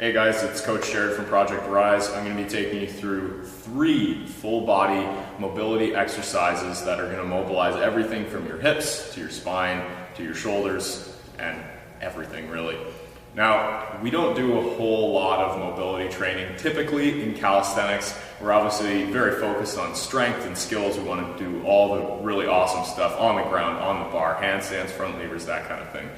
Hey guys, it's Coach Jared from Project R.I.S.E. I'm going to be taking you through 3 full body mobility exercises that are going to mobilize everything from your hips to your spine to your shoulders and everything really. Now, we don't do a whole lot of mobility training. Typically in calisthenics, we're obviously very focused on strength and skills. We want to do all the really awesome stuff on the ground, on the bar, handstands, front levers, that kind of thing.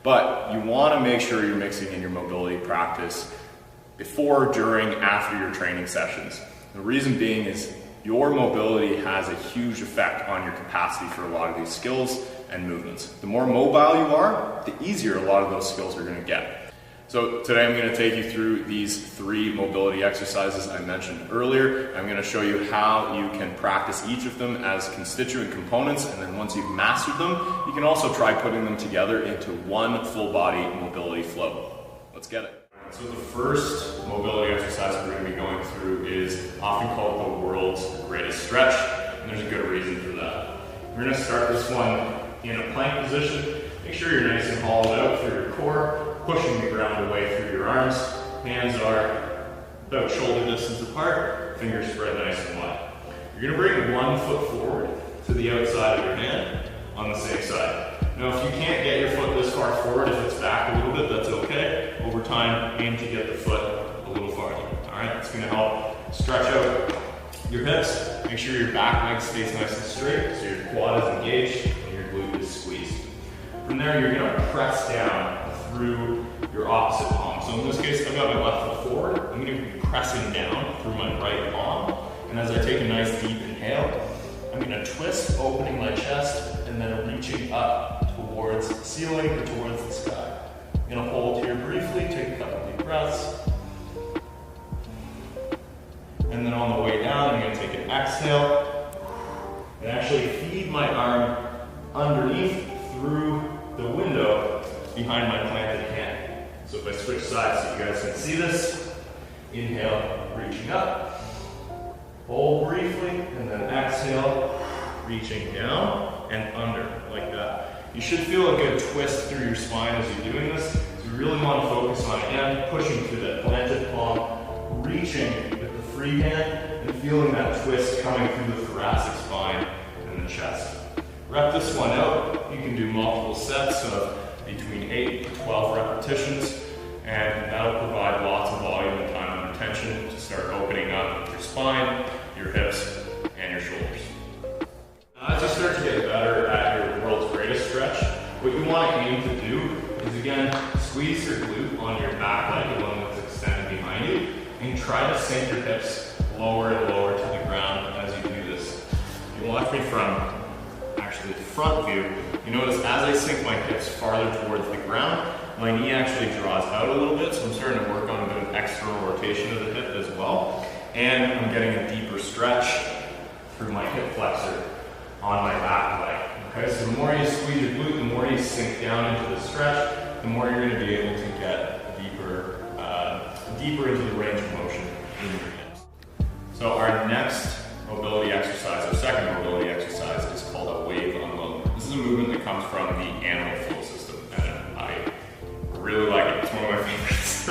But you want to make sure you're mixing in your mobility practice before, during, after your training sessions. The reason being is your mobility has a huge effect on your capacity for a lot of these skills and movements. The more mobile you are, the easier a lot of those skills are going to get. So today I'm going to take you through these 3 mobility exercises I mentioned earlier. I'm going to show you how you can practice each of them as constituent components, and then once you've mastered them, you can also try putting them together into one full body mobility flow. Let's get it. So the first mobility exercise we're going to be going through is often called the world's greatest stretch, and there's a good reason for that. We're going to start this one in a plank position. Make sure you're nice and hollowed out through your core, pushing the ground away through your arms. Hands are about shoulder distance apart, fingers spread nice and wide. You're going to bring one foot forward to the outside of your hand on the same side. Now if you can't get your foot this far forward, if it's back a little bit, that's okay. Over time, aim to get the foot a little farther. Alright, it's going to help stretch out your hips. Make sure your back leg stays nice and straight, so your quad is engaged and your glute is squeezed. From there, you're going to press down through your opposite palm. So in this case, I've got my left foot forward. I'm going to be pressing down through my right palm. And as I take a nice deep inhale, I'm going to twist, opening my chest, and then reaching up towards the ceiling or towards the sky. I'm going to hold here briefly, take a couple deep breaths. And then on the way down, I'm going to take an exhale and actually feed my arm underneath through the window behind my planted hand. So if I switch sides so you guys can see this, inhale, reaching up, hold briefly, and then exhale, reaching down and under, like that. You should feel a good twist through your spine as you're doing this. So you really want to focus on, again, pushing through that planted palm, reaching with the free hand, and feeling that twist coming through the thoracic spine and the chest. Rep this one out. You can do multiple sets of between 8 to 12 repetitions, and that'll provide lots of volume and time under tension to start opening up your spine, your hips, and your shoulders. As you start to get better at your world's greatest stretch, what you want to aim to do is, again, squeeze your glute on your back leg, the one that's extended behind you, and try to sink your hips lower and lower to the ground as you do this. If you watch me from actually the front view, you notice as I sink my hips farther towards the ground, my knee actually draws out a little bit, so I'm starting to work on a bit of external rotation of the hip as well, and I'm getting a deeper stretch through my hip flexor on my back leg. Okay, so the more you squeeze your glute, the more you sink down into the stretch, the more you're going to be able to get deeper into the range of motion in your hips. So our next mobility exercise, our second mobility exercise, is called a wave unload. This is a movement that comes from the animal flow system, and I really like it. It's one of my favorites.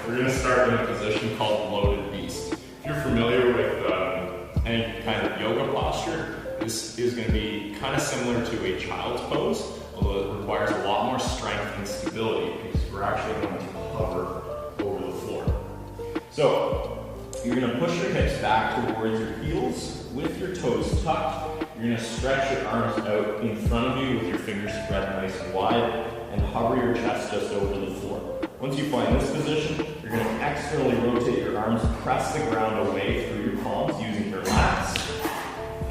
We're going to start in a position called loaded beast. If you're familiar with any kind of yoga posture, this is going to be kind of similar to a child's pose, although it requires a lot more strength and stability because we're actually going to hover over the floor. So you're going to push your hips back towards your heels with your toes tucked. You're going to stretch your arms out in front of you with your fingers spread nice and wide, and hover your chest just over the floor. Once you find this position, you're going to externally rotate your arms, press the ground away through your palms using your lats,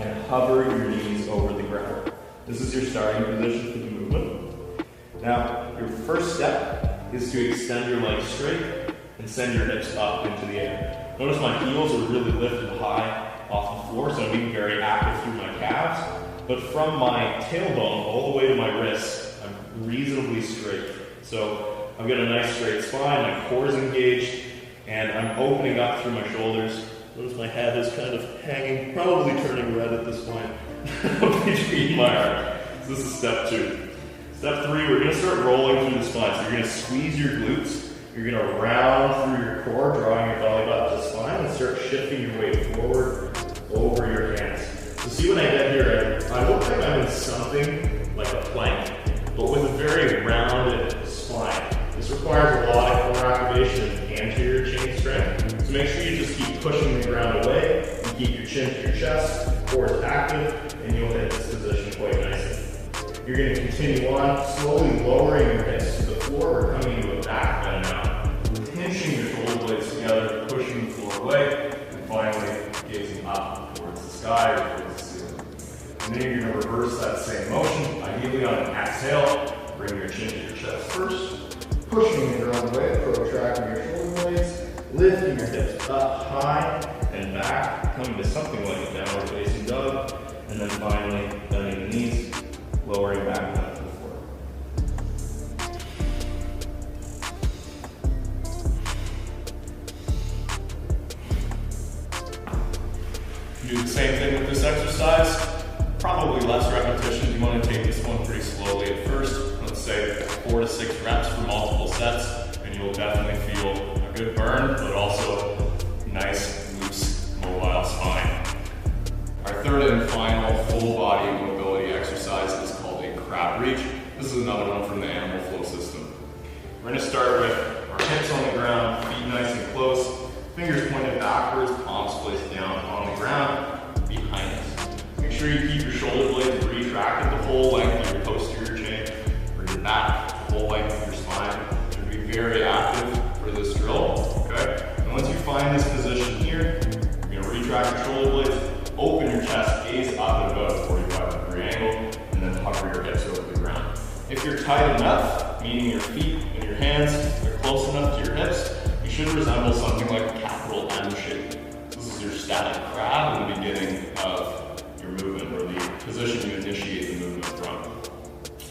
and hover your knees over the ground. This is your starting position for the movement. Now, your first step is to extend your legs straight and send your hips up into the air. Notice my heels are really lifted high off the floor, so I'm being very active through my calves. But from my tailbone all the way to my wrists, I'm reasonably straight. So I've got a nice straight spine, my core is engaged, and I'm opening up through my shoulders. Notice my head is kind of hanging, probably turning red at this point, between my arms. So this is step 2. Step 3, we're going to start rolling through the spine. So you're going to squeeze your glutes. You're going to round through your core, drawing your belly button to the spine, and start shifting your weight forward over your hands. So see when I get here, I look like I'm in something like a plank, but with a very rounded spine. This requires a lot of core activation and anterior chain strength. So make sure you just keep pushing the ground away and keep your chin to your chest, core is active, and you'll hit this position quite nicely. You're going to continue on, slowly lowering your hips to the floor. We're coming into a back bend now. Pinching your shoulder blades together, pushing the floor away, and finally gazing up towards the sky or towards the ceiling. And then you're going to reverse that same motion, ideally on an exhale. Bring your chin to your chest first, pushing the ground away, protracting your shoulder blades, lifting your hips up high and back, coming to something like a downward facing dog, and then finally bending the knees, lowering back down to the floor. Do the same thing with this exercise. Probably less repetitions. You want to take this one pretty slowly at first. Let's say 4 to 6 reps for multiple sets, and you'll definitely feel a good burn, but also nice, loose, mobile spine. Our third and final full body mobility exercise is called a crab reach. This is another one from the animal flow system. We're going to start with our hips on the ground, feet nice and close, fingers pointed backwards, palms placed down on the ground behind us. Make sure you keep your shoulder blades retracted the whole length of your posterior chain. Bring your back the whole length of your spine. You're going to be very active for this drill. Okay? And once you find this position here, you're going to retract your shoulder blades, open your chest, gaze up at about a 45-degree angle, and then hover your hips over the ground. If you're tight enough, meaning your feet and your hands are close enough to your hips, you should resemble something like a capital M shape. This is your static crab in the beginning of your movement, or the position you initiate the movement from.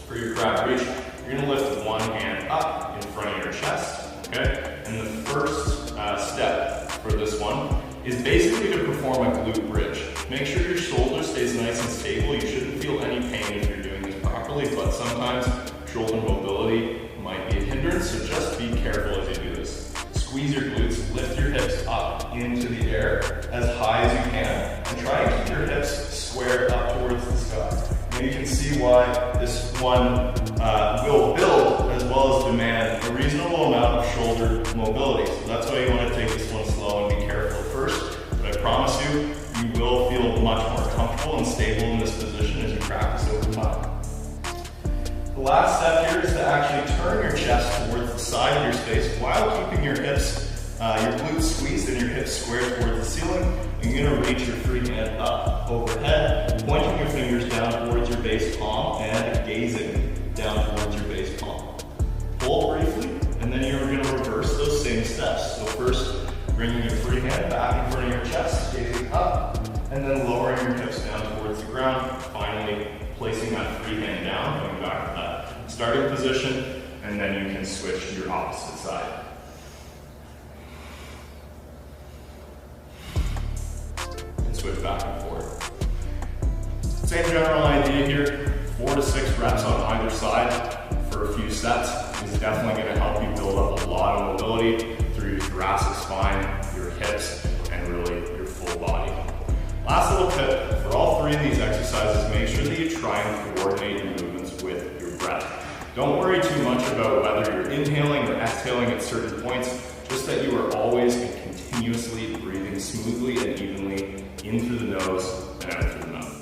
For your crab reach, you're going to lift one hand up in front of your chest, okay? And the first step for this one is basically to perform a glute bridge. Make sure your shoulder stays nice and stable. You shouldn't feel any pain if you're doing this properly, but sometimes shoulder mobility might be a hindrance, so just be careful as you do this. Squeeze your glutes, lift your hips up into the air as high as you can, and try and keep your hips squared up towards the sky. And you can see why this one will build as well as demand a reasonable amount of shoulder mobility. So that's why you want to take this one slow and be careful at first, but I promise you, you will feel much more comfortable and stable in this position as you practice over time. The last step here is to actually turn your chest towards the side of your space while keeping your hips, your glutes squeezed and your hips squared towards the ceiling. You're going to reach your free hand up overhead, pointing your fingers down towards your base palm and gazing down towards your base palm. Hold briefly, and then you're going to reverse those same steps. So first, bringing your free hand back in front of your chest, gazing up, and then lowering your hips down towards the ground. Finally, placing that free hand down, going back to that starting position, and then you can switch to your opposite side. And switch back and forth. Same general idea here, 4 to 6 reps on either side for a few sets is definitely going to help you build up a lot of mobility through your thoracic spine, your hips, and really your full body. Last little tip, for all 3 of these exercises, make sure that you try and coordinate your movements with your breath. Don't worry too much about whether you're inhaling or exhaling at certain points, just that you are always and continuously breathing smoothly and evenly in through the nose and out through the mouth.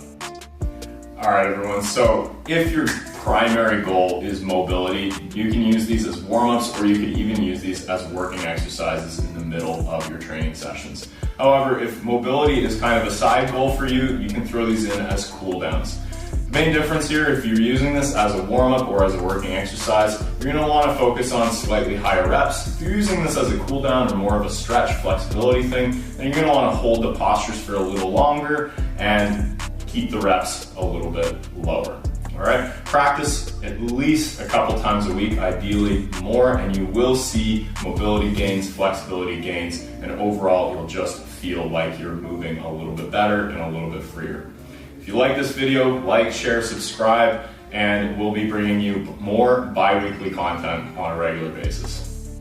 All right, everyone, so if your primary goal is mobility, you can use these as warm-ups, or you could even use these as working exercises in the middle of your training sessions. However, if mobility is kind of a side goal for you, you can throw these in as cool downs. The main difference here, if you're using this as a warm-up or as a working exercise, you're going to want to focus on slightly higher reps. If you're using this as a cool down or more of a stretch flexibility thing, then you're going to want to hold the postures for a little longer and keep the reps a little bit lower. All right, practice at least a couple times a week, ideally more, and you will see mobility gains, flexibility gains, and overall you'll just feel like you're moving a little bit better and a little bit freer. If you like this video, like, share, subscribe, and we'll be bringing you more bi-weekly content on a regular basis.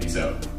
Peace out.